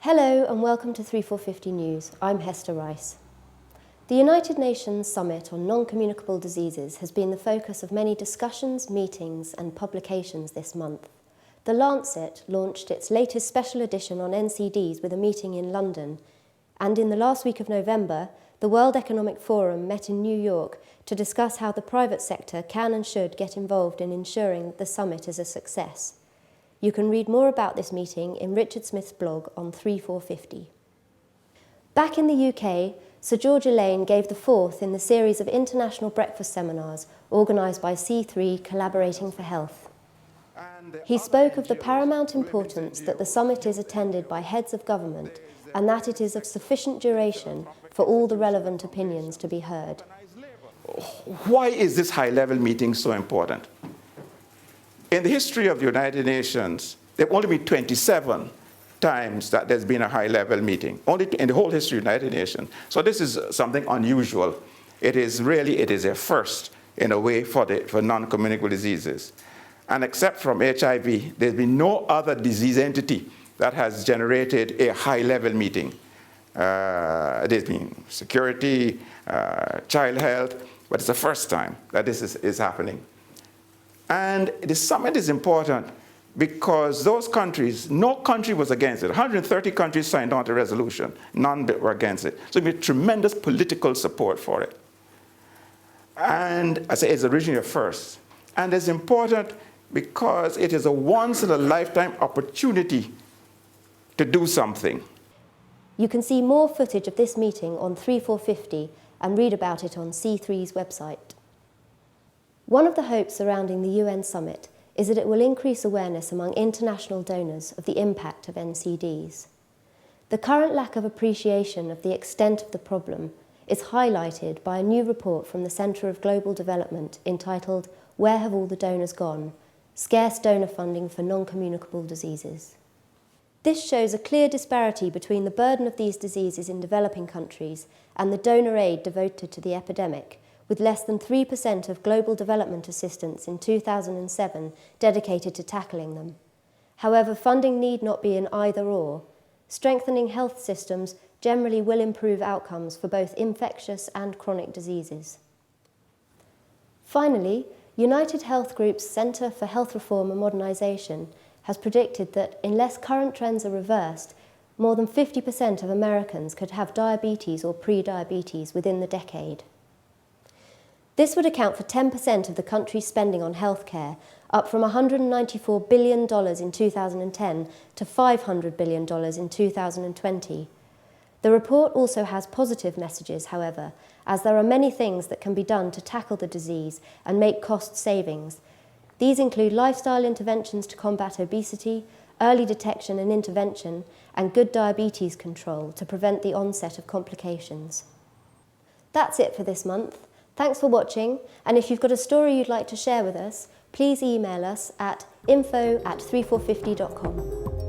Hello and welcome to 3Four50 News. I'm Hester Rice. The United Nations Summit on Non-Communicable Diseases has been the focus of many discussions, meetings and publications this month. The Lancet launched its latest special edition on NCDs with a meeting in London, and in the last week of November, the World Economic Forum met in New York to discuss how the private sector can and should get involved in ensuring that the summit is a success. You can read more about this meeting in Richard Smith's blog on 3Four50. Back in the UK, Sir George Alleyne gave the fourth in the series of international breakfast seminars organised by C3 Collaborating for Health. He spoke of the paramount importance that the summit is attended by heads of government and that it is of sufficient duration for all the relevant opinions to be heard. Why is this high-level meeting so important? In the history of the United Nations, there have only been 27 times that there's been a high-level meeting, only in the whole history of the United Nations. So this is something unusual. It is a first, in a way, for non-communicable diseases. And except from HIV, there's been no other disease entity that has generated a high-level meeting. There's been security, child health, but it's the first time that this is happening. And the summit is important because those countries, no country was against it. 130 countries signed on to the resolution. None were against it. So there was tremendous political support for it. And I say it's originally a first. And it's important because it is a once-in-a-lifetime opportunity to do something. You can see more footage of this meeting on 3Four50 and read about it on C3's website. One of the hopes surrounding the UN summit is that it will increase awareness among international donors of the impact of NCDs. The current lack of appreciation of the extent of the problem is highlighted by a new report from the Centre of Global Development entitled "Where Have All the Donors Gone? Scarce Donor Funding for Non-Communicable Diseases." This shows a clear disparity between the burden of these diseases in developing countries and the donor aid devoted to the epidemic, with less than 3% of global development assistance in 2007 dedicated to tackling them. However, funding need not be an either-or. Strengthening health systems generally will improve outcomes for both infectious and chronic diseases. Finally, United Health Group's Centre for Health Reform and Modernisation has predicted that unless current trends are reversed, more than 50% of Americans could have diabetes or pre-diabetes within the decade. This would account for 10% of the country's spending on healthcare, up from $194 billion in 2010 to $500 billion in 2020. The report also has positive messages, however, as there are many things that can be done to tackle the disease and make cost savings. These include lifestyle interventions to combat obesity, early detection and intervention, and good diabetes control to prevent the onset of complications. That's it for this month. Thanks for watching, and if you've got a story you'd like to share with us, please email us at info@3four50.com.